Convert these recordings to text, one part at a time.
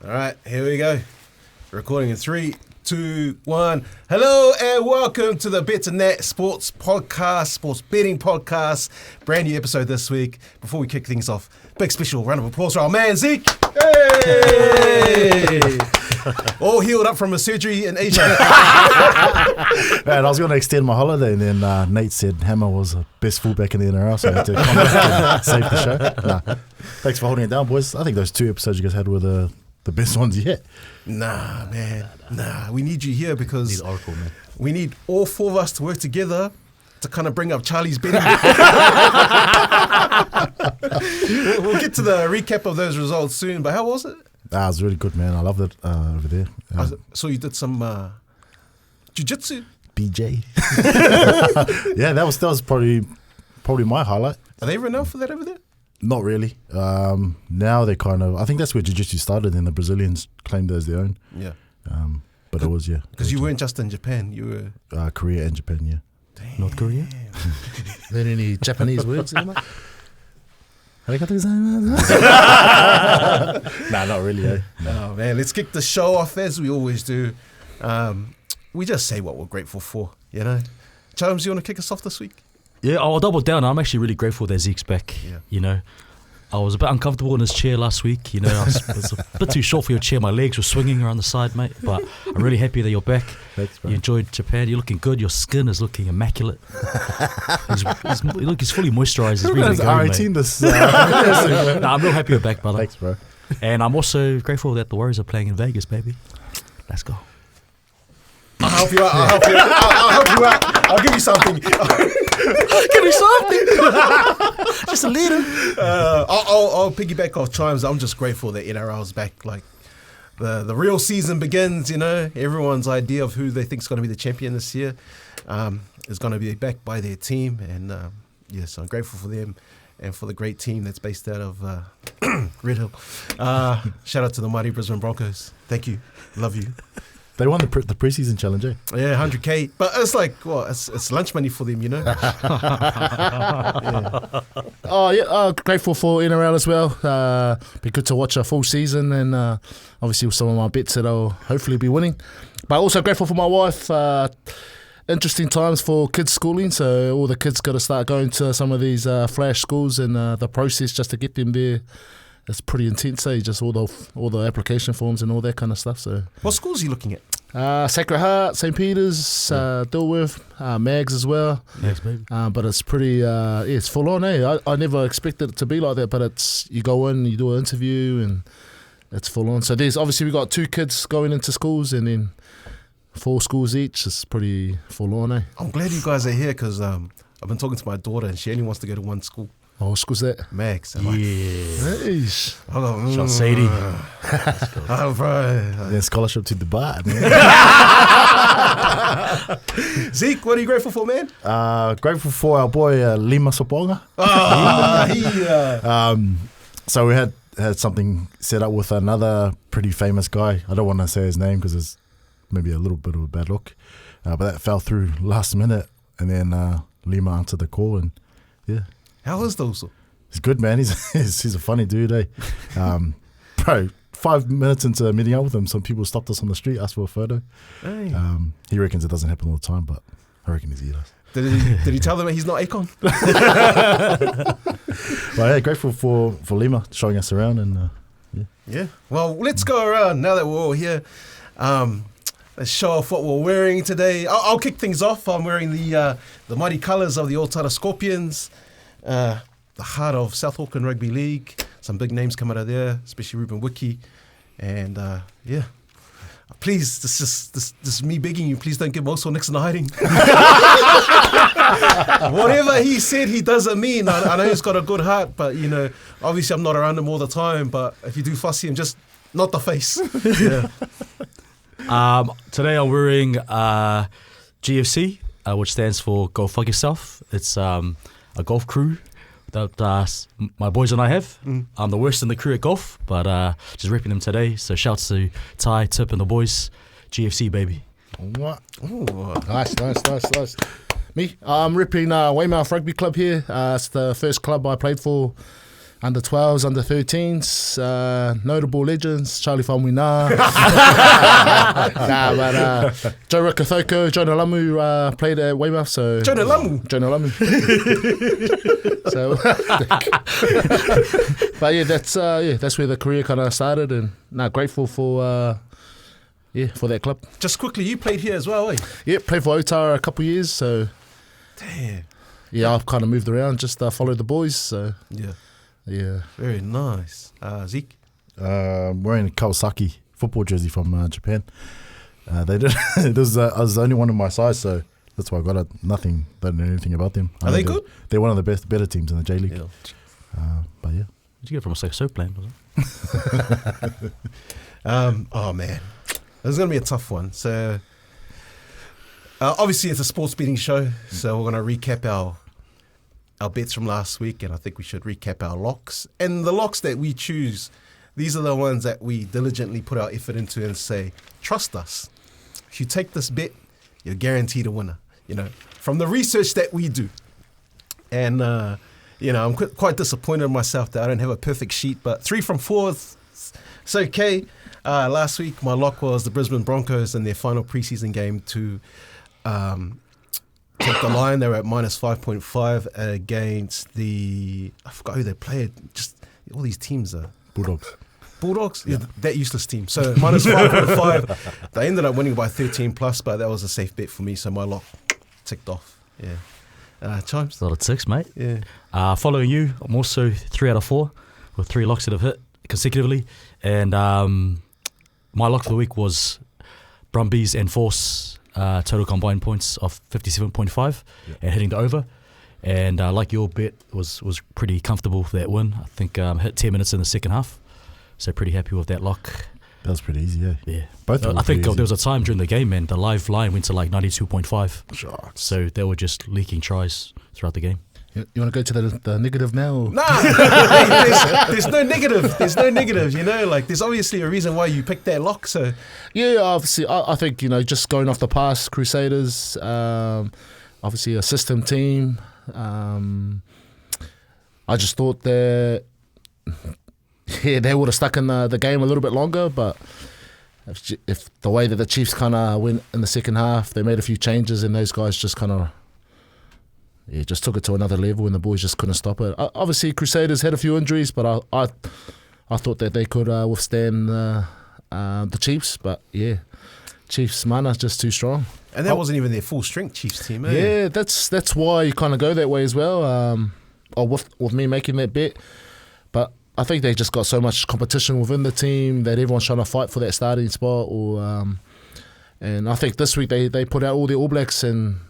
All right, here we go. Recording in 3, 2, 1. Hello and welcome to the Betsndat Sports Podcast, Sports Betting Podcast. Brand new episode this week. Before we kick things off, big special round of applause for our man Zeke. Hey! All healed up from a surgery in Asia. Man, I was going to extend my holiday, and then Nate said Hammer was the best fullback in the NRL, so I had to come back and save the show. Nah. Thanks for holding it down, boys. I think those 2 episodes you guys had were the best ones yet. Nah, man. Nah, we need you here because need Oracle, man. We need all 4 of us to work together to kind of bring up Charlie's betting. We'll get to the recap of those results soon, but how was it? It was really good, man. I loved it over there. So you did some jiu-jitsu? BJ. Yeah, that was probably my highlight. Are they renowned for that over there? Not really. Now they kind of, I think that's where jiu-jitsu started, and the Brazilians claimed it as their own. Yeah. But it was, yeah. Because you weren't just in Japan, you were... Korea and Japan, yeah. Damn. North Korea? There any Japanese words in it? Nah, not really, eh? No. Oh, man, let's kick the show off as we always do. We just say what we're grateful for, you know? Charles, you want to kick us off this week? Yeah, I'll double down. I'm actually really grateful that Zeke's back. Yeah. You know, I was a bit uncomfortable in his chair last week. You know, I was a bit too short for your chair. My legs were swinging around the side, mate. But I'm really happy that you're back. Thanks, bro. You enjoyed Japan. You're looking good. Your skin is looking immaculate. He's fully moisturised. He's really going, mate. I'm real happy you're back, brother. Thanks, bro. And I'm also grateful that the Warriors are playing in Vegas, baby. Let's go. I'll help you out. I'll help you out. I'll give you something. Give me something. Just a little. I'll piggyback off Chimes. I'm just grateful that NRL's back. Like the real season begins. You know, everyone's idea of who they think is going to be the champion this year is going to be backed by their team, and yes, I'm grateful for them and for the great team that's based out of Red Hill. Shout out to the mighty Brisbane Broncos. Thank you. Love you. They won the preseason challenge, eh? Yeah, 100K. But it's like, well, it's lunch money for them, you know? Yeah. Oh, yeah, grateful for NRL as well. Be good to watch a full season, and obviously with some of my bets that I'll hopefully be winning. But also grateful for my wife. Interesting times for kids schooling, so all the kids got to start going to some of these flash schools, and the process just to get them there, it's pretty intense, eh? Just all the application forms and all that kind of stuff. So, what schools are you looking at? Sacred Heart, St. Peter's, Dilworth, Mags as well. Mags, baby. But it's pretty, it's full on, eh? I never expected it to be like that, but it's, you go in, you do an interview, and it's full on. So there's, obviously we got 2 kids going into schools, and then 4 schools each. It's pretty full on, eh? I'm glad you guys are here because I've been talking to my daughter and she only wants to go to one school. Oh, what school's that? Max. Yeah. Nice. Hello. Sadie. Oh, bro. Then scholarship to Dubai, man. Zeke, what are you grateful for, man? Grateful for our boy Lima Soponga. So we had something set up with another pretty famous guy. I don't want to say his name because it's maybe a little bit of a bad look. But that fell through last minute, and then Lima answered the call, and yeah. How is those? He's good, man. He's a funny dude, eh? Bro, 5 minutes into meeting up with him, some people stopped us on the street, asked for a photo. Hey. He reckons it doesn't happen all the time, but I reckon he does. Did he tell them he's not Akon? Well, yeah, grateful for Lima showing us around, and Yeah. Well, let's go around now that we're all here. Let's show off what we're wearing today. I'll kick things off. I'm wearing the mighty colours of the Old Scorpions. The heart of South Auckland Rugby League. Some big names come out of there, especially Ruben Wiki. And yeah, please, this is me begging you, please don't get Moso Nixon hiding. Whatever he said, he doesn't mean. I know he's got a good heart, but you know, obviously I'm not around him all the time. But if you do fussy him, just not the face. Yeah. Today I'm wearing GFC, which stands for Go Fuck Yourself. It's a golf crew that my boys and I have. I'm the worst in the crew at golf, but just repping them today. So shouts to Ty, Tip and the boys. GFC, baby. What? Ooh. Nice. Me, I'm repping Weymouth Rugby Club here. It's the first club I played for under 12s, under 13s, notable legends, Charlie Faumuina. But Joe Rakathoko, Jonah Lamu played at Weymouth. So Jonah Lamu. So, but that's where the career kind of started, and grateful for that club. Just quickly, you played here as well, eh? Yeah, played for Otara a couple of years. So Damn. yeah, I've kind of moved around, just followed the boys. So Yeah. Very nice. Zeke? Wearing a Kawasaki football jersey from Japan. They did. I was the only one in my size, so that's why I got it. Don't know anything about them. Are they good? They're one of the better teams in the J League. Yeah. But yeah. Did you get it from a soap plan? Was it? Oh, man. This is going to be a tough one. So, obviously, it's a sports betting show, so we're going to recap our bets from last week, and I think we should recap our locks. And the locks that we choose, these are the ones that we diligently put our effort into and say, trust us. If you take this bet, you're guaranteed a winner, from the research that we do. And, I'm quite disappointed in myself that I don't have a perfect sheet, but 3 from 4 is okay. Last week, my lock was the Brisbane Broncos in their final preseason game to take the line. They were at minus 5.5 against I forgot who they played. Just all these teams are Bulldogs? Yeah, that useless team. So minus 5.5. They ended up winning by 13 plus, but that was a safe bet for me. So my lock ticked off. Yeah. Chimes? A lot of 6, mate. Yeah. Following you, I'm also 3 out of 4 with 3 locks that have hit consecutively. And my lock for the week was Brumbies and Force total combined points of 57.5 and hitting the over. And like your bet, was pretty comfortable for that win. I think hit 10 minutes in the second half. So pretty happy with that lock. That was pretty easy, yeah. Yeah. Both I think there was a time during the game, man, the live line went to like 92.5. Sharks. So they were just leaking tries throughout the game. you want to go to the negative now? Or? Nah, there's no negative. There's no negative, Like, there's obviously a reason why you picked that lock, so... Yeah, obviously, I think, just going off the past, Crusaders, obviously a system team. I just thought that... Yeah, they would have stuck in the game a little bit longer, but if the way that the Chiefs kind of went in the second half, they made a few changes and those guys just kind of just took it to another level and the boys just couldn't stop it. Obviously, Crusaders had a few injuries, but I thought that they could withstand the Chiefs, but yeah, Chiefs mana just too strong. And that wasn't even their full strength Chiefs team, eh? Yeah, that's why you kind of go that way as well. Or with me making that bet, but I think they just got so much competition within the team that everyone's trying to fight for that starting spot. And I think this week they put out all the All Blacks and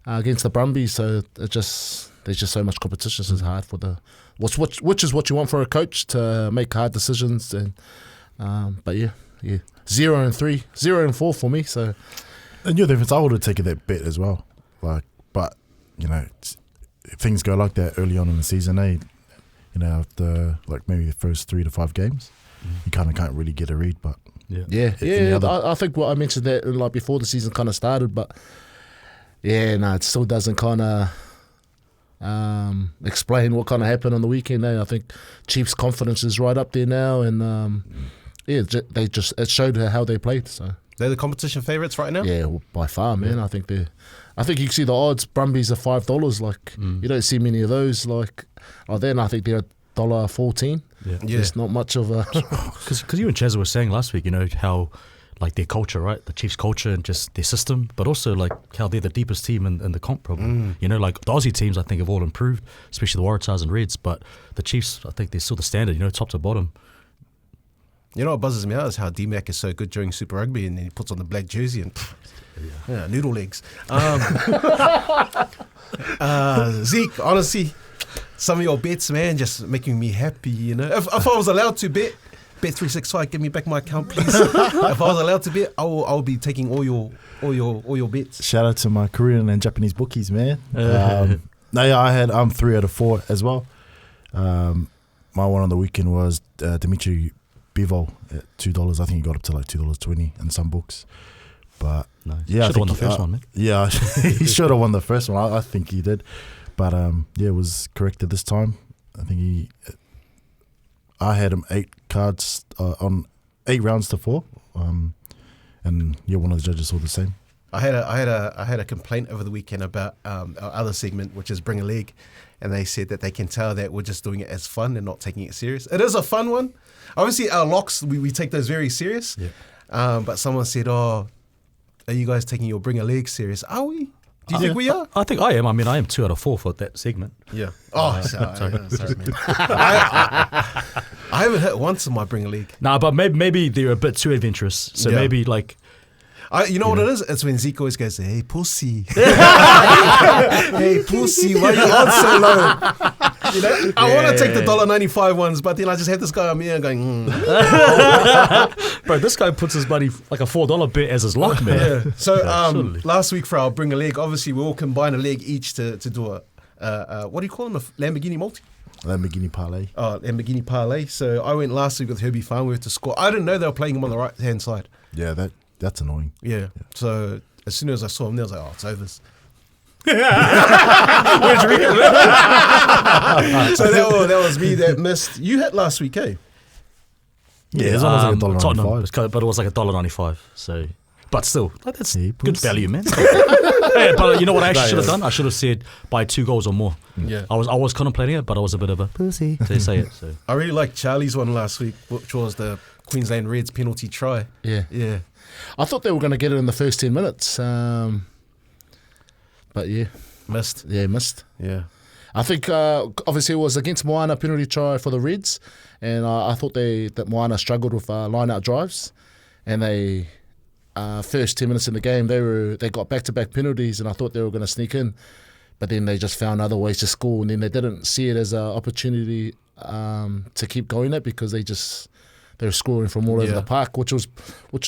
against the Brumbies, so there's just so much competition. So it's hard for which is what you want for a coach to make hard decisions. And but yeah, 0-3, 0-4 for me. So and you're the difference. I would have taken that bet as well. But if things go like that early on in the season, after maybe the first 3 to 5 games, you kind of can't really get a read. But I think what I mentioned that before the season kind of started, but it still doesn't kind of explain what kind of happened on the weekend. I think Chiefs' confidence is right up there now, and it showed how they played. So they're the competition favourites right now. Yeah, by far, man. I think you can see the odds. Brumbies are $5. You don't see many of those. Then I think they're $1.14. Yeah. There's not much of a because you and Chazza were saying last week, how their culture, right? The Chiefs' culture and just their system, but also how they're the deepest team in the comp, probably. The Aussie teams, I think, have all improved, especially the Waratahs and Reds. But the Chiefs, I think they're still the standard, top to bottom. You know what buzzes me out is how D-Mac is so good during Super Rugby, and then he puts on the black jersey and noodle legs. Zeke, honestly, some of your bets, man, just making me happy. If I was allowed to bet 365, give me back my account, please. If I was allowed to bet, I'll be taking all your bets. Shout out to my Korean and Japanese bookies, man. I had 3 out of 4 as well. My one on the weekend was Dimitri Bivol at $2. I think he got up to $2.20 in some books. But nice. Yeah, should have won the first one, man. Yeah, he should have won the first one. I think he did, but it was corrected this time. I think I had him 8 cards on 8 rounds to 4, and one of the judges saw the same. I had a complaint over the weekend about our other segment, which is Bring a Leg, and they said that they can tell that we're just doing it as fun and not taking it serious. It is a fun one. Obviously, our locks, we take those very serious. Yeah. But someone said, "Oh, are you guys taking your Bring a Leg serious? Are we? Do you think we are?" I think I am. I mean, I am 2 out of 4 for that segment. Yeah. Oh, sorry, man. I haven't hit once in my Bring a Leg. Nah, but maybe they're a bit too adventurous. So Yeah. maybe like. You know what it is? It's when Zeke always goes, "Hey, pussy." Hey, pussy, why you on so low? You know, I want to take the $1.95 ones, but then I just have this guy on me going, Bro, this guy puts his money like a $4 bet as his lock, man. Yeah. So surely. last week for our Bring a Leg, obviously we all combine a leg each to do a what do you call them? A Lamborghini multi? Lamborghini parlay. Oh, Lamborghini parlay. So I went last week with Herbie Farm. We had to score. I didn't know they were playing him on the right hand side. Yeah, that's annoying. Yeah. So as soon as I saw him there, I was like, "Oh, it's overs." So that was me that missed. You hit last week, eh? Yeah, it's almost like $1.95. Tottenham, but it was like $1.95. So, but still, like, that's Hey, good pussy. value, man. Yeah, but you know what I actually should have done? I should have said by 2 goals or more. Yeah. I was contemplating it, but I was a bit of a pussy to say it. So I really liked Charlie's one last week, which was the Queensland Reds penalty try. Yeah. Yeah. I thought they were going to get it in the first 10 minutes. But yeah, Missed. missed. Yeah. I think obviously it was against Moana penalty try for the Reds, and I thought that Moana struggled with line-out drives, and they first 10 minutes in the game they got back-to-back penalties, and I thought they were going to sneak in, but then they just found other ways to score, and then they didn't see it as an opportunity to keep going it because they were scoring from all over the park, which was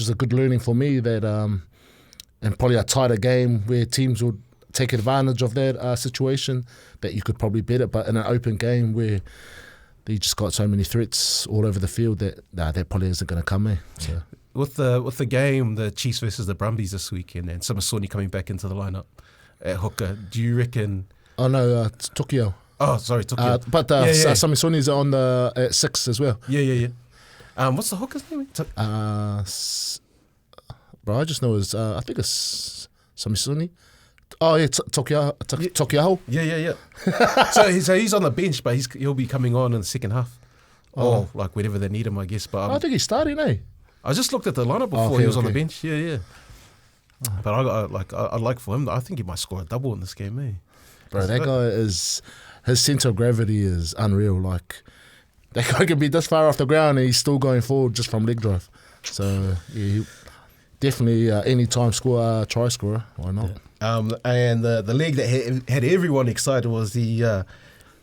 a good learning for me that and probably a tighter game where teams would take advantage of that situation, that you could probably bet it, but in an open game where they just got so many threats all over the field that that probably isn't going to come in. So. With the game, the Chiefs versus the Brumbies this weekend, and Samasoni coming back into the lineup at hooker, do you reckon? Oh no, it's Tokyo. Oh, sorry, Tokyo. But Samasoni's on the at 6 as well. Yeah. What's the hooker's name? Bro, I just know I think it's Samasoni. Oh yeah, Tokyo. Yeah. so he's on the bench, but he'll be coming on in the second half. Or like whenever they need him, I guess. But I think he's starting, eh? I just looked at the lineup before he was on the bench. Yeah. But I'd like for him. I think he might score a double in this game, eh? Bro, that guy his centre of gravity is unreal. Like that guy can be this far off the ground and he's still going forward just from leg drive. So yeah, he definitely anytime try scorer. Why not? Yeah. And the leg that had everyone excited was the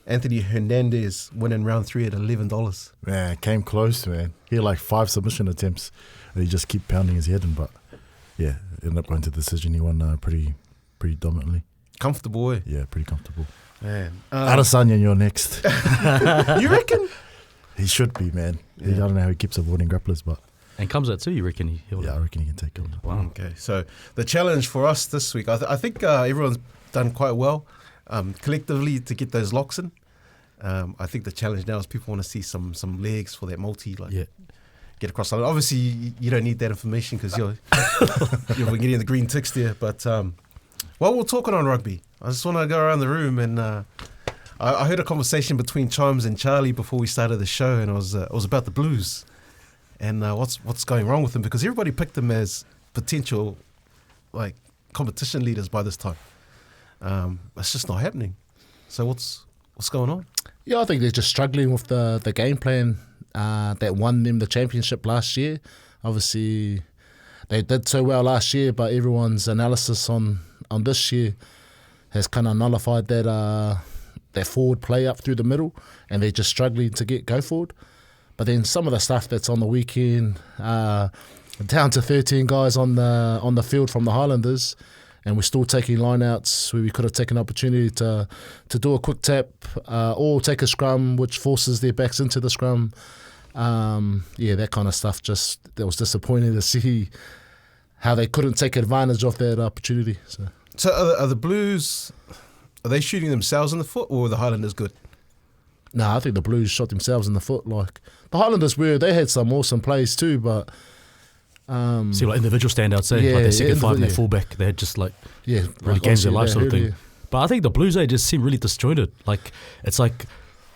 Anthony Hernandez winning round 3 at $11. Man, came close, man. He had like 5 submission attempts. And he just keep pounding his head in, but yeah, ended up going to decision. He won pretty dominantly. Comfortable, eh? Yeah, pretty comfortable. Man. Adesanya, you're next. You reckon? He should be, man. Yeah. I don't know how he keeps avoiding grapplers, but and comes out too. You reckon he'll? yeah, I reckon he can take him. Wow. Okay, so the challenge for us this week, I think everyone's done quite well collectively to get those locks in. I think the challenge now is people want to see some legs for that multi, get across the line. Obviously, you don't need that information because you're getting the green ticks there. But while we're talking on rugby, I just want to go around the room and I heard a conversation between Chimes and Charlie before we started the show, and it was about the Blues. And what's going wrong with them, because everybody picked them as potential like competition leaders by this time. It's just not happening. So what's going on? Yeah, I think they're just struggling with the game plan that won them the championship last year. Obviously, they did so well last year, but everyone's analysis on this year has kind of nullified that forward play up through the middle, and they're just struggling to go forward. But then some of the stuff that's on the weekend, down to 13 guys on the field from the Highlanders, and we're still taking lineouts where we could have taken an opportunity to do a quick tap or take a scrum, which forces their backs into the scrum. That kind of stuff. That was disappointing to see how they couldn't take advantage of that opportunity. So are the Blues, are they shooting themselves in the foot, or are the Highlanders good? Nah, I think the Blues shot themselves in the foot. Like the Highlanders they had some awesome plays too, but See, like individual standouts, like their second five and their fullback, they had just like really games of their life sort of thing. But I think the Blues, they just seem really disjointed. Like it's like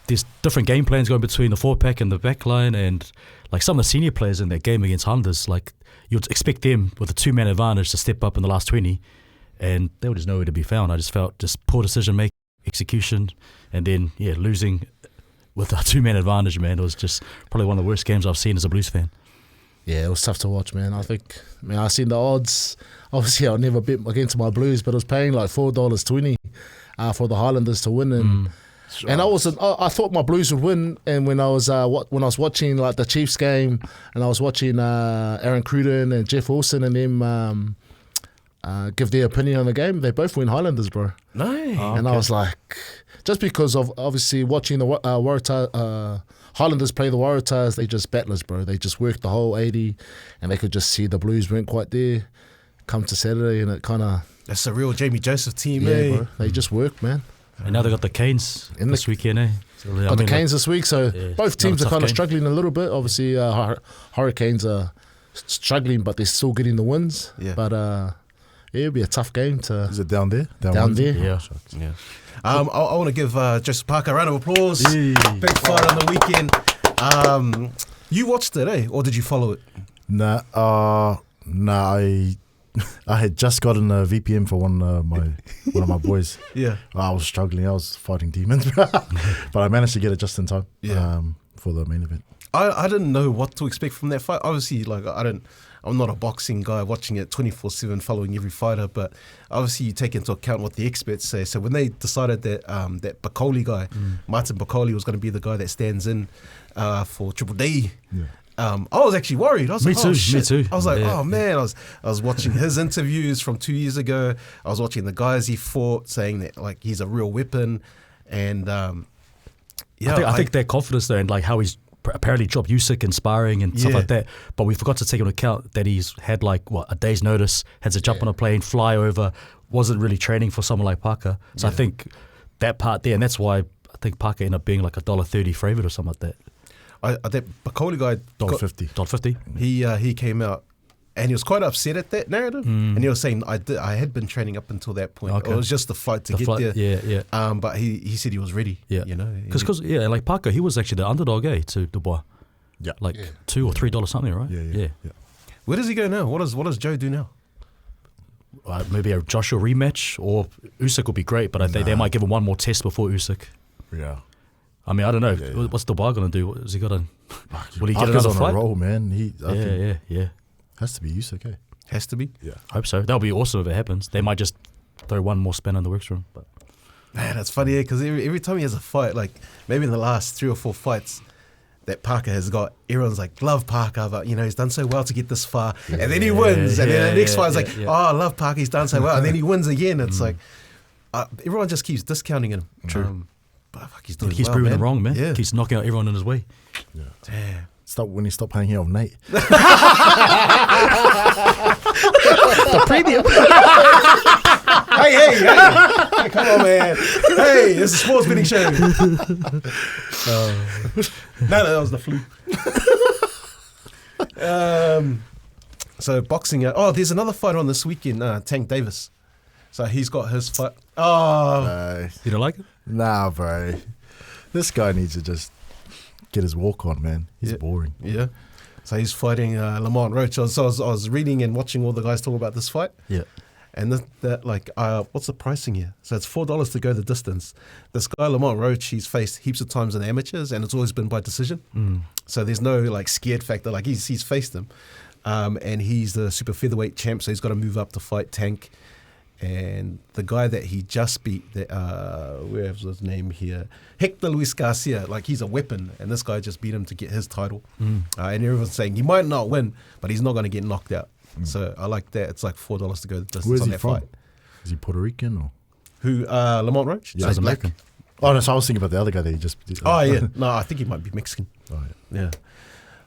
there's different game plans going between the forward pack and the back line, and like some of the senior players in that game against Highlanders, like you'd expect them with a 2-man advantage to step up in the last 20, and they were just nowhere to be found. I just felt just poor decision making, execution, and then losing with a 2-man advantage, man. It was just probably one of the worst games I've seen as a Blues fan. Yeah, it was tough to watch, man. I seen the odds. Obviously, I'll never bet against my Blues, but it was paying like $4.20 for the Highlanders to win, and I thought my Blues would win. And when I was watching like the Chiefs game, and I was watching Aaron Cruden and Jeff Wilson and them give their opinion on the game, they both win Highlanders, bro. Nice. And I was like, just because of obviously watching the Waratahs. Highlanders play the Waratahs, they just battlers, bro. They just worked the whole 80, and they could just see the Blues weren't quite there. Come to Saturday, and it kind of... That's a real Jamie Joseph team, bro. They just worked, man. And now they got the Canes this weekend, eh? So, got the Canes this week, so both teams are kind of game. struggling a little bit. Obviously, Hurricanes are struggling, but they're still getting the wins. Yeah. But it'll be a tough game to... Is it down there? Down there. Yeah. I want to give Joseph Parker a round of applause. Big fight on the weekend. You watched it, eh? Or did you follow it? Nah, I had just gotten a VPN for one of my boys. Yeah. I was struggling. I was fighting demons, but I managed to get it just in time. For the main event. I didn't know what to expect from that fight. Obviously, like I'm not a boxing guy watching it 24/7, following every fighter, but obviously you take into account what the experts say. So when they decided that that Bacoli guy, Martin Bacoli, was going to be the guy that stands in for Triple D, I was actually worried. I was Me like, too. oh, shit. Me too. I was like, Yeah. oh man. I was watching his interviews from 2 years ago. I was watching the guys he fought, saying that like he's a real weapon, and I think their confidence there and like how he's apparently dropped Usyk in sparring and stuff like that, but we forgot to take into account that he's had like a day's notice, had to jump on a plane, fly over, wasn't really training for someone like Parker. So I think that part there, and that's why I think Parker ended up being like $1.30 favourite or something like that. That Bacoli guy, $1.50. he came out and he was quite upset at that narrative, and he was saying I had been training up until that point. Okay. It was just the fight to get there. Yeah. But he said he was ready. Yeah. You know, because like Parker, he was actually the underdog, to Dubois. Yeah. Like $2 or $3 something, right? Yeah. Where does he go now? What does Joe do now? Maybe a Joshua rematch, or Usyk would be great, but I think they might give him one more test before Usyk. Yeah. I mean, I don't know. What's Dubois going to do? Is he got to? Will he get Parker's another on fight? a roll, man. I think Yeah. has to be Usyk, eh? Has to be. Yeah. Hope so. That'll be awesome if it happens. They might just throw one more spin in the works for him. But Man, that's funny, because every time he has a fight, like maybe in the last 3 or 4 fights that Parker has got, everyone's like, love Parker, but he's done so well to get this far, and then he wins, and then the next fight's like, oh, I love Parker, he's done so well, and then he wins again. It's like everyone just keeps discounting him. True. But fuck, he's doing he keeps well, proving man. them wrong, man. Yeah. Keeps knocking out everyone in his way. Yeah. Damn. When he stopped hanging out with Nate. The premium. Hey, come on, man. Hey, it's a sports betting show. No, that was the flu. So boxing. There's another fighter on this weekend, Tank Davis. So he's got his fight. You don't like it? Nah, bro. This guy needs to just get his walk on, man. He's boring. Yeah. So he's fighting Lamont Roach. I was reading and watching all the guys talk about this fight. Yeah. And what's the pricing here? So it's $4 to go the distance. This guy Lamont Roach, he's faced heaps of times in amateurs, and it's always been by decision. So there's no like scared factor. Like he's faced him, and he's the super featherweight champ. So he's got to move up to fight Tank. And the guy that he just beat, where's his name here? Hector Luis Garcia. Like he's a weapon, and this guy just beat him to get his title. And everyone's saying he might not win, but he's not going to get knocked out. So I like that. It's like $4 to go the distance. Where's on he that from? fight. Is he Puerto Rican or? Who? Lamont Roach? Yeah, So he's he's black. American. Oh, no, so I was thinking about the other guy that he just. Oh yeah. No, I think he might be Mexican. Oh, yeah. Yeah.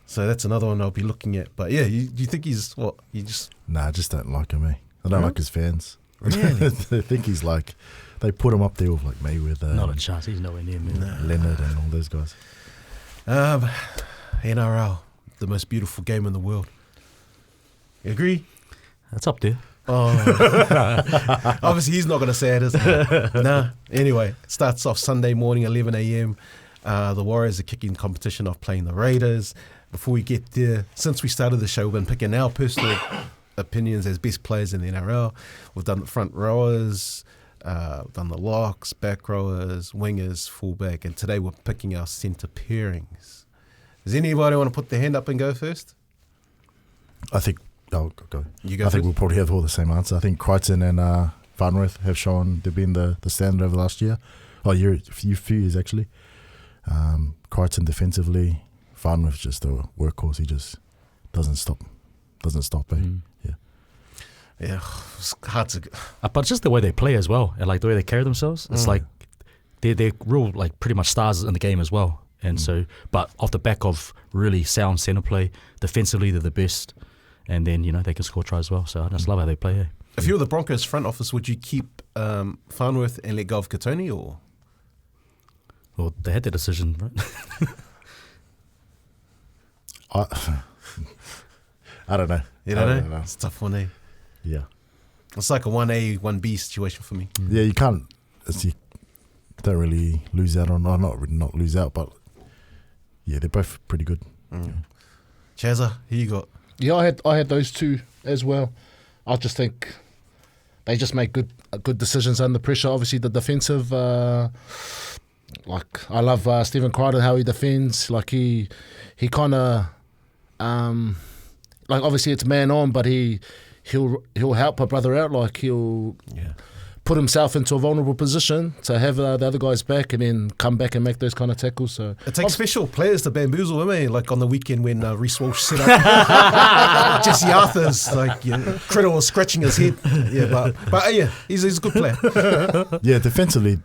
So that's another one I'll be looking at. But yeah, do you think he's what? You just Nah, I just don't like him, eh? I don't like his fans. Really? They think he's like They put him up there with like Mayweather, Not a chance. He's nowhere near me. Leonard, and all those guys. NRL, the most beautiful game in the world. You agree? That's up there. Oh, obviously he's not going to say it, is he? Nah. Anyway, it starts off Sunday morning, 11 a.m. The Warriors are kicking competition off playing the Raiders. Before we get there, since we started the show, we've been picking our personal opinions as best players in the NRL. We've done the front rowers, we've done the locks, back rowers, wingers, fullback, and today we're picking our centre pairings. Does anybody want to put their hand up and go first? I think I'll go. You go I think first? we'll probably have all the same answer. I think Crichton and Farnworth have shown they've been the standard over the last year. A few years actually. Crichton defensively, Farnworth just a workhorse. He just doesn't stop. Yeah, it's hard to... But just the way they play as well, and like the way they carry themselves, it's like they're real, like pretty much stars in the game as well. And so, but off the back of really sound centre play, defensively they're the best, and then they can score tries as well. So I just love how they play. Eh? If you were the Broncos front office, would you keep Farnworth and let go of Katoni, or...? Well, they had their decision, right? I don't know. You don't know? It's a tough one, eh? Yeah. It's like a 1A, 1B situation for me. Yeah, you can't. You don't really lose out on, or not lose out, but yeah, they're both pretty good. Chazza, who you got? Yeah, I had those two as well. I just think they just make good decisions under pressure. Obviously, the defensive, like I love Stephen Crichton, how he defends. Like he kind of, like obviously it's man on, but he'll help a brother out. Like he'll put himself into a vulnerable position to have the other guys back and then come back and make those kind of tackles. So it takes special players to bamboozle him, eh? Like on the weekend when Reece Walsh set up Jesse Arthur's, like Critter was scratching his head. Yeah, but yeah, he's a good player. Yeah, defensively,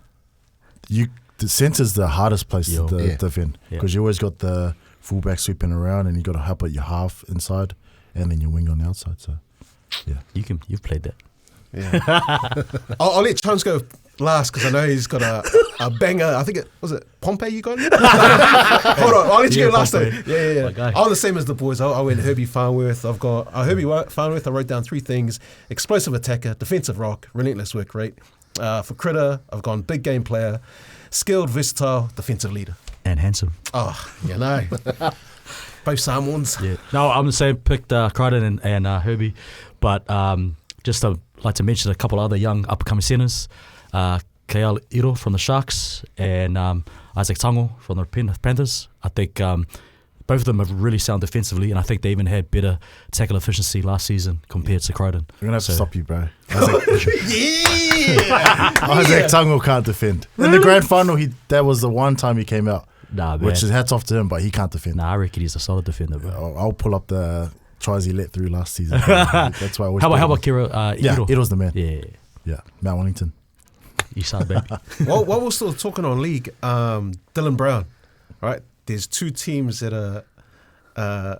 the centre's the hardest place to defend because you always got the fullback sweeping around and you got to help at your half inside and then your wing on the outside. So yeah, you've played that. Yeah, I'll let Chance go last because I know he's got a banger. I think was it Pompey you got? Hold on, I'll let you go last though. Yeah. I'm the same as the boys. I went Herbie Farnworth. I've got Herbie Farnworth. I wrote down 3 things: explosive attacker, defensive rock, relentless work rate. For Critter, I've gone big game player, skilled, versatile, defensive leader, and handsome. Oh, both Samoans. Yeah. No, I'm the same. Picked Crichton and Herbie, but just like to mention a couple other young upcoming centres. Keal Iro from the Sharks and Isaac Tango from the Panthers. I think both of them are really sound defensively, and I think they even had better tackle efficiency last season compared to Crichton. We're going to have to stop you, bro. Isaac Tango can't defend. In the grand final, that was the one time he came out, which is hats off to him, but he can't defend. I reckon he's a solid defender, bro. I'll pull up the tries he let through last season. That's why I How about Kira Iro? Iro's the man. Yeah. Mount Wellington. You sound baby. While we're still talking on league, Dylan Brown, right? There's 2 teams that are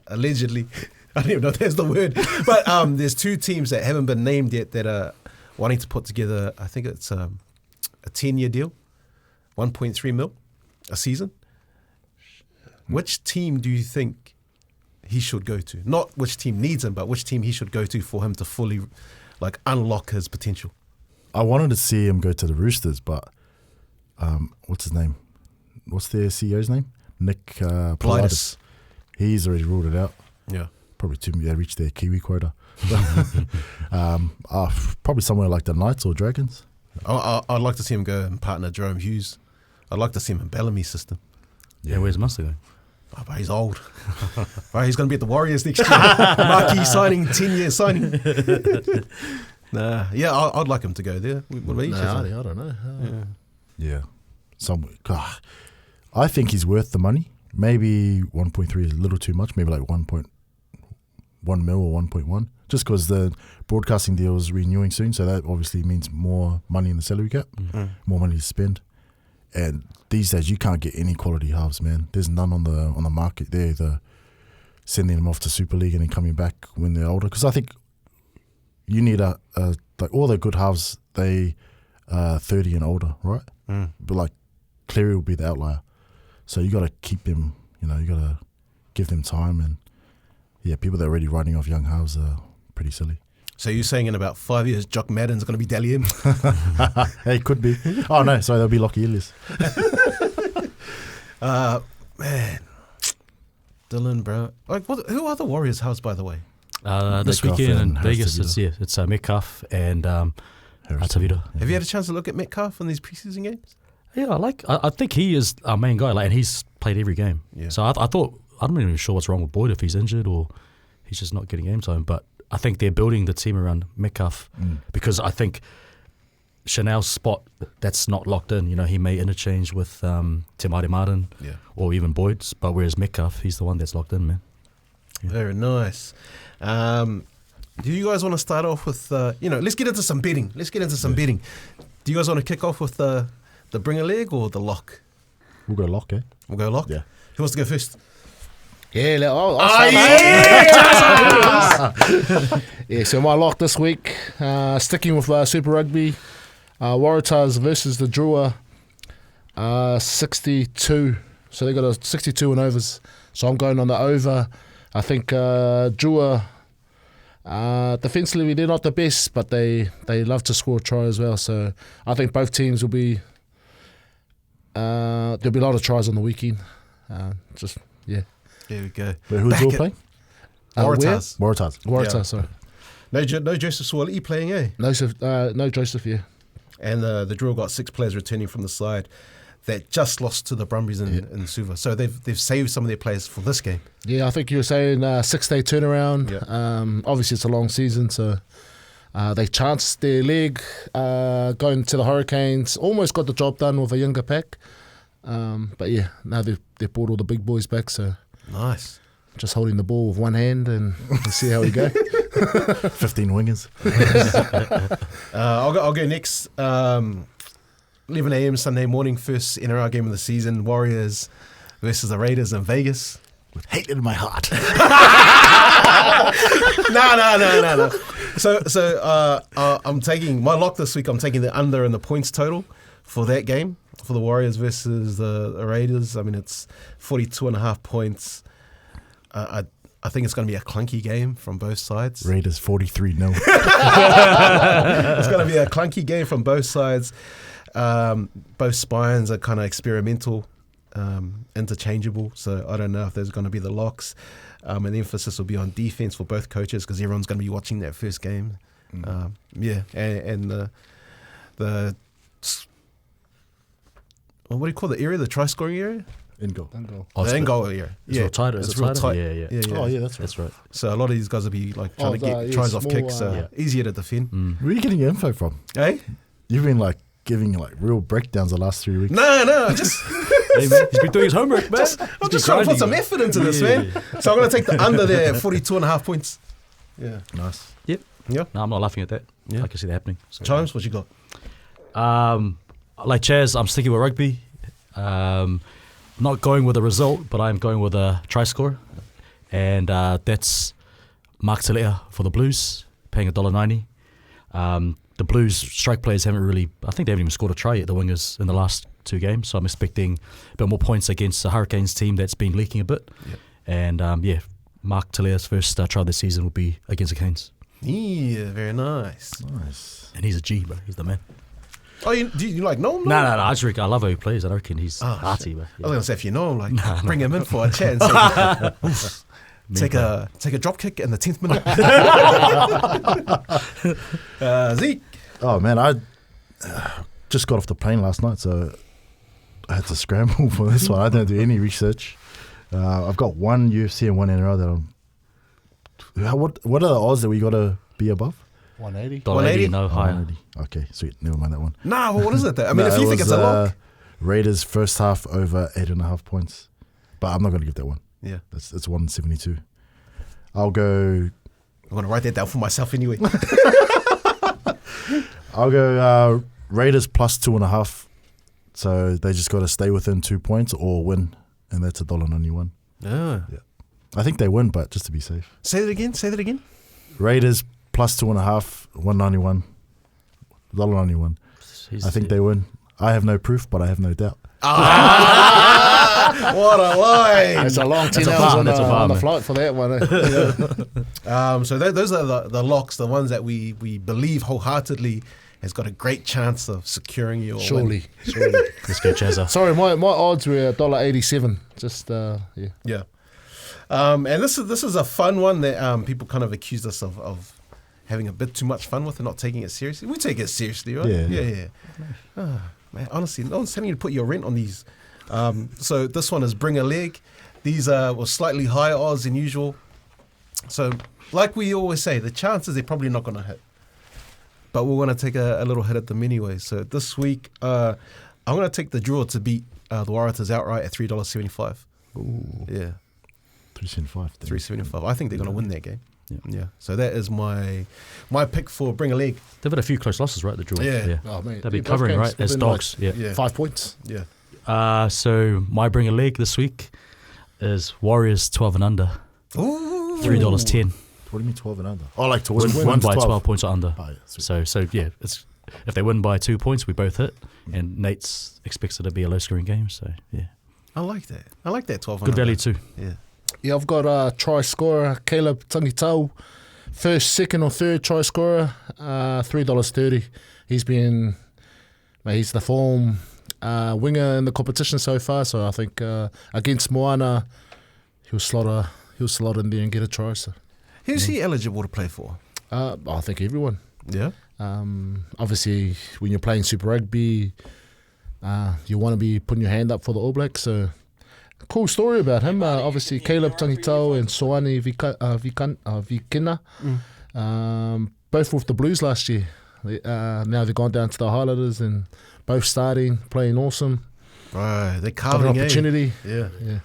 allegedly, I don't even know if that's the word, but there's 2 teams that haven't been named yet that are wanting to put together, I think it's a 10-year deal, 1.3 mil a season. Which team do you think he should go to? Not which team needs him, but which team he should go to for him to fully unlock his potential. I wanted to see him go to the Roosters, but what's his name? What's their CEO's name? Nick Politis. He's already ruled it out. Yeah. Probably they reached their Kiwi quota. Probably somewhere like the Knights or Dragons. I'd like to see him go and partner Jerome Hughes. I'd like to see him in Bellamy's system. Yeah, where's Munster going? Oh, but he's old. Right, he's going to be at the Warriors next year. Marquee signing, 10-year signing. I'd like him to go there. What about you? I don't know. Yeah. I think he's worth the money. Maybe 1.3 is a little too much. Maybe like 1.1 mil or 1.1. Just because the broadcasting deal is renewing soon, so that obviously means more money in the salary cap, more money to spend. And these days, you can't get any quality halves, man. There's none on the market there. The sending them off to Super League and then coming back when they're older. Because I think you need like all the good halves. They 30 and older, right? But like Cleary will be the outlier. So you got to keep them, you got to give them time. And people that are already writing off young halves are pretty silly. So you're saying in about 5 years, Jock Madden's going to be Dally M? Hey, could be. Oh, no, sorry, that'll be Lockie Ellis. Man. Dylan, bro. Like, who are the Warriors' halves, by the way? This Metcalf weekend in and Harris Vegas, it's Metcalf and Tavita. Have you had a chance to look at Metcalf in these preseason games? Yeah, I think he is our main guy, and he's played every game. Yeah. So I thought, I'm not even sure what's wrong with Boyd, if he's injured or he's just not getting game time. But I think they're building the team around Metcalf because I think Chanel's spot, that's not locked in. He may interchange with Te Maire Martin or even Boyd's, but whereas Metcalf, he's the one that's locked in, man. Yeah. Very nice. Do you guys want to start off with, let's get into some betting. Do you guys want to kick off with the bring a leg or the lock? We'll go lock, eh? We'll go lock? Yeah. Who wants to go first? Yeah, so my lock this week, sticking with Super Rugby, Waratahs versus the Drua, 62. So they got a 62 and overs. So I'm going on the over. I think Drua, defensively they're not the best, but they love to score a try as well. So I think both teams will be, there'll be a lot of tries on the weekend. There we go. But who's Drua playing? Waratahs. Waratahs, sorry. No Joseph Swaley playing, eh? No Joseph, yeah. And the Drill got 6 players returning from the side that just lost to the Brumbies in Suva. So they've saved some of their players for this game. Yeah, I think you were saying 6-day turnaround. Yeah. Obviously, it's a long season, so they chanced their leg going to the Hurricanes. Almost got the job done with a younger pack. But yeah, now they've brought all the big boys back, so nice. Just holding the ball with one hand and we'll see how we go. 15 wingers. I'll go next. 11 a.m. Sunday morning, first NRL game of the season. Warriors versus the Raiders in Vegas. With hate in my heart. No. So I'm taking my lock this week. I'm taking the under and the points total for that game for the Warriors versus the Raiders. I mean, it's 42.5 points. I think it's going to be a clunky game from both sides. Raiders 43-0. It's going to be a clunky game from both sides. Both spines are kind of experimental, interchangeable. So I don't know if there's going to be the locks. And the emphasis will be on defense for both coaches because everyone's going to be watching that first game. And the what do you call the area? The try scoring area? In goal. The end goal area. It's real tight. It's real tight. Yeah. Oh, yeah, that's right. That's right. So a lot of these guys will be like trying to get tries off kicks. Easier to defend. Where are you getting your info from? Hey? You've been like giving like real breakdowns the last 3 weeks. No, just Hey, man, he's been doing his homework, man. I'm just trying to put some effort into this, man. So I'm going to take the under there, 42.5 points. Yeah. Nice. Yep. Yeah. No, I'm not laughing at that. Yeah. I can see that happening. So. Chimes, what you got? Like Chaz, I'm sticking with rugby. Not going with a result, but I'm going with a try score. And that's Mark Telea for the Blues, paying $1.90. The Blues strike players haven't really, I think they haven't even scored a try yet, the wingers, in the last 2 games. So I'm expecting a bit more points against the Hurricanes team that's been leaking a bit. Yep. And Mark Telea's first try of the season will be against the Canes. Yeah, very nice. And he's a G, bro. He's the man. Oh, do you like know him? No. I just reckon I love how he plays. I reckon he's arty, bro. Yeah. I was going to say, if you know him, like, bring him in for a chat and say, take a drop kick in the 10th minute. Zeke. Oh, man, I just got off the plane last night, so I had to scramble for this one. I didn't do any research. I've got one UFC and one NRL that I'm... What are the odds that we got to be above? 180. 180, no higher. 180. Okay, sweet. Never mind that one. Nah, well, what is it then? I mean, if you think it's a lock. Raiders first half over 8.5 points. But I'm not going to give that one. Yeah. It's 172. I'll go... I'm going to write that down for myself anyway. I'll go Raiders plus 2.5. So they just got to stay within 2 points or win. And that's $1.91. Yeah. I think they win, but just to be safe. Say that again. Raiders plus 2.5, $1.91. $1.91. I think they win. I have no proof, but I have no doubt. What a line! It's a long 10 That's a hours bar, on, that's a bar, the man. flight for that one. So those are the locks, the ones that we believe wholeheartedly has got a great chance of securing your win. Surely. Let's go, Chazza. Sorry, my odds were $1.87. Just, yeah. Yeah. And this is a fun one that people kind of accused us of having a bit too much fun with and not taking it seriously. We take it seriously, right? Yeah. Man, honestly, no one's telling you to put your rent on these. So this one is bring a leg. These were slightly higher odds than usual. So like we always say, the chances they're probably not going to hit. But we're going to take a little hit at them anyway. So this week, I'm going to take the draw to beat the Waratahs outright at $3.75. Ooh. Yeah. 375. $3.75. I think they're going to win that game. Yeah. So that is my pick for bring a leg. They've had a few close losses, right? The draw. Yeah. Oh, mate. They'll be both covering, games right? As within, dogs. like, Yeah. 5 points. Yeah. So my bring a leg this week is Warriors 12 and under. Ooh. $3.10. What do you mean 12 and under? Oh, like to Win win by 12 points or under. Oh, yeah, sweet. So yeah, it's if they win by 2 points, we both hit. And Nate's expects it to be a low scoring game. So yeah, I like that. I like that 12. good value too. Yeah. Yeah, I've got a try scorer, Caleb Tangitau. First, second, or third try scorer, $3.30. He's the form winger in the competition so far. So I think against Moana, he'll slot in there and get a try. So Who's he eligible to play for? I think everyone. Yeah. Obviously, when you're playing Super Rugby, you want to be putting your hand up for the All Blacks. So cool story about him. Obviously, Caleb Tangitau and Soani Vikina, both with the Blues last year. Now they've gone down to the Highlanders and both starting, playing awesome. Right. They're Got an carving opportunity. Yeah. Yeah.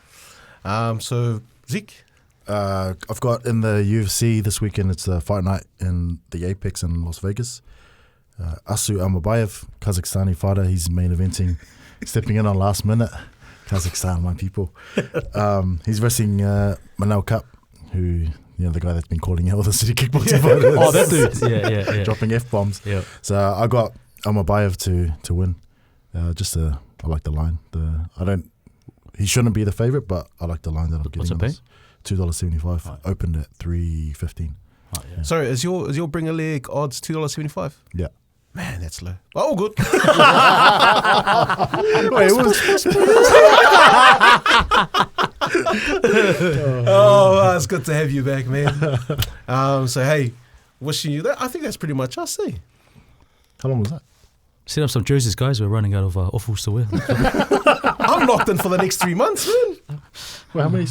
So Zeke. I've got in the UFC this weekend, it's a fight night in the Apex in Las Vegas. Asu Amabayev, Kazakhstani fighter, he's main eventing, stepping in on last minute. Kazakhstan, my people. He's wrestling Manel Cup, who, the guy that's been calling out all the city kickboxing fighters. Oh, that dude. Yeah. Dropping F-bombs. Yeah. So I got Amabayev to win. I like the line. He shouldn't be the favourite, but I like the line that I'm getting. What's it on pay? this. $2.75. Right. Opened at $3.15. Oh, yeah. Sorry, is your bring a leg odds $2.75? Yeah. Man, that's low. Oh, good. Wait, it was. Oh, it's good to have you back, man. So hey, wishing you that. I think that's pretty much us. See. How long was that? Set up some jerseys, guys. We're running out of offals to wear. I'm locked in for the next 3 months, man. Well, how many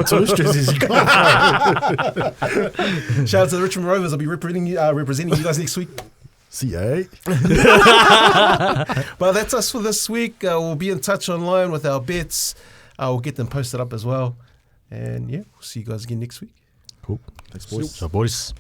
tourist jerseys you got? Shout out to the Richmond Rovers. I'll be representing you guys next week. CA. But that's us for this week. We'll be in touch online with our bets. We'll get them posted up as well. And yeah, we'll see you guys again next week. Cool. Thanks, boys. So, boys.